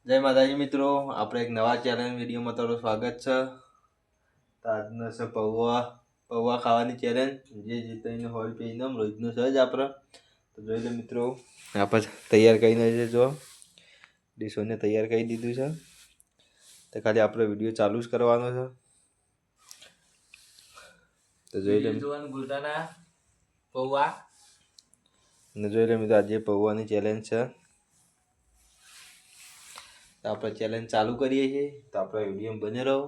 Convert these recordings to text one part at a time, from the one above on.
જય માતાજી મિત્રો, આપણે એક નવા ચેલેન્જ વિડીયોમાં તમારું સ્વાગત છે. તો આજનો છે પૌવા ખાવાની ચેલેન્જ. જે જીતાઈને હોય પે ઇનામ રોજનું છે જ આપણે. તો જોઈ લો મિત્રો, આપણે તૈયાર કરીને છે. જો ડીશોને તૈયાર કરી દીધું છે, તો ખાલી આપણે વિડીયો ચાલુ જ કરવાનો છે. તો જોઈ લો જોવાનું ભૂલતા ના પૌવા. અને જોઈ લો મિત્રો, આજે પૌવાની ચેલેન્જ છે. તો આપણે ચેલેન્જ ચાલુ કરીએ છીએ. તો આપણે વિડીયો બને રહો.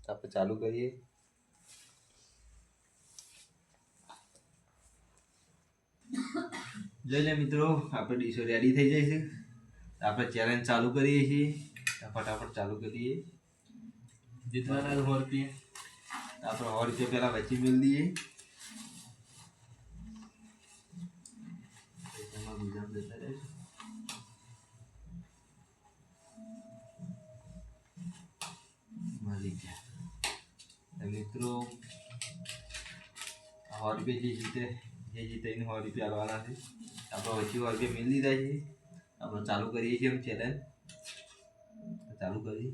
આપણે ચાલુ કરીએ. જોઈ લે મિત્રો, આપણે ડીશો રેડી થઈ જાય છે. આપણે ચેલેન્જ ચાલુ કરીએ છીએ. ફટાફટ ચાલુ કરીએ. જીતવાના 100 રૂપિયા. આપણે 100 રૂપિયા પહેલા વચ્ચે મેળ દઈએ. મળી ગયા મિત્રો. 100 રૂપિયા જે જીતે એને 100 રૂપિયા આવવાના છે. આપણે વચ્ચે 100 રૂપિયા મેળ દીધા છે. આપણે ચાલુ કરીએ છીએ એમ ચેલેન્જ. ચાલુ કરીએ.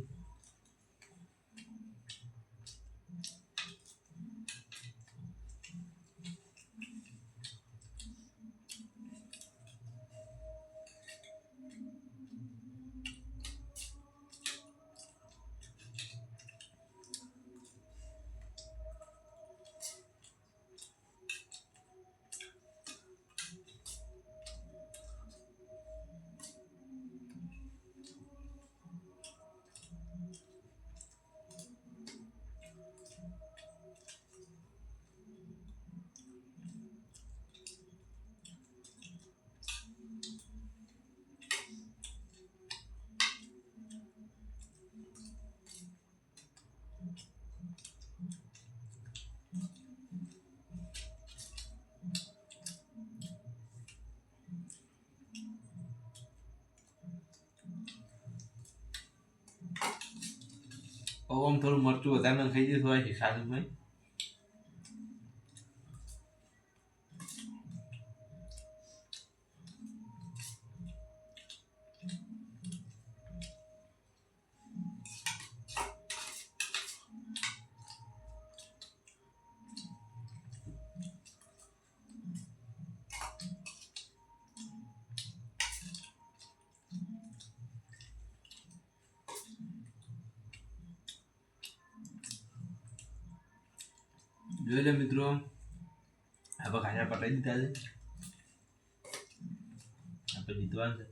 આમ થોડું મરચું વધારે નાખાઈ દીધું હોય છે સારું ભાઈ. જોઈ લે મિત્રો, આપણે ખાજા પટાઈ દીધા છે. આપણે જીતવાનું છે.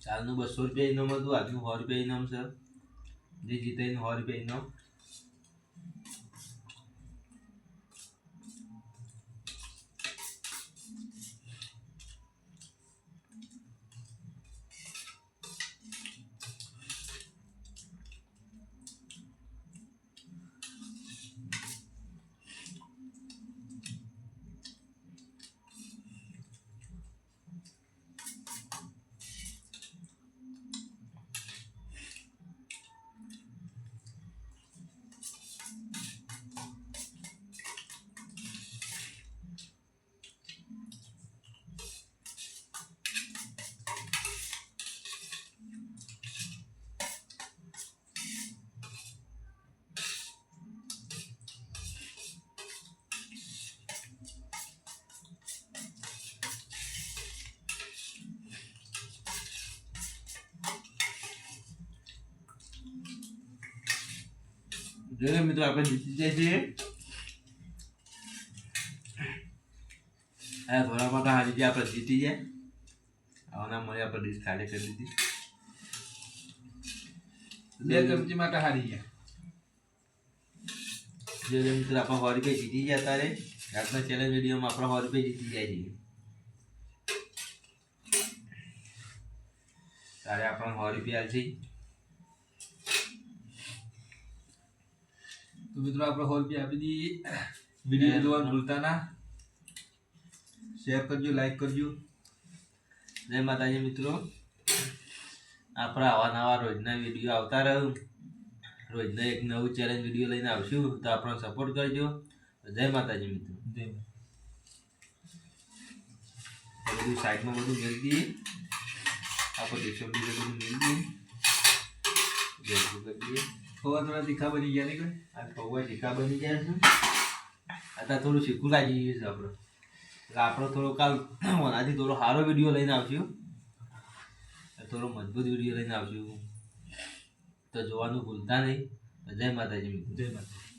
ચાલનું 200 રૂપિયા ઇનામ હતું. આજનું 100 રૂપિયા ઇનામ છે. જે જીતે એને 100 રૂપિયા ઇનામ. જોઈ મિત્રો, આપણે જીતી જાય છીએ. આ થોડા માટે હારી ગયા, આપણે જીતી જાય. આવના મળે આપણે ડીશ ખાલી કરી દીધી. 2 ચમચી માટે હારી ગયા. જોઈ મિત્રો, આપણે 100 રૂપિયા જીતી ગયા. તારે આજના ચેલેન્જ વિડીયોમાં આપણે 100 રૂપિયા જીતી જાય છીએ. તારે આપણને 100 રૂપિયા છે. તો મિત્રો આપણે 100 રૂપિયા આપી દઈએ. વિડીયો જોવાનું ભૂલતા ના. શેર કરજો, લાઈક કરજો. જય માતાજી મિત્રો. આપણા આવા નવા રોજના વિડીયો આવતા રહ્યું. રોજના એક નવું ચેલેન્જ વિડીયો લઈને આવશું તો આપણને સપોર્ટ કરજો. જય માતાજી મિત્રો. જય બધું સાઈડમાં બધું મેળ દઈએ. આપણે ટીશર્ટ બધું મેળ દઈએ. ભેગું કરી દઈએ. થોડા તીખા બની ગયા નહીં કોઈ? આ પૌવા ટીકા બની ગયા છે. અત્યારે થોડું શીખવું લાગી ગયું છે આપણે. એટલે આપણે થોડો કાલ ઓનાથી થોડો સારો વિડીયો લઈને આવશું. થોડો મજબૂત વિડીયો લઈને આવશું. તો જોવાનું ભૂલતા નહીં. જય માતાજી મિત્રો. જય માતા.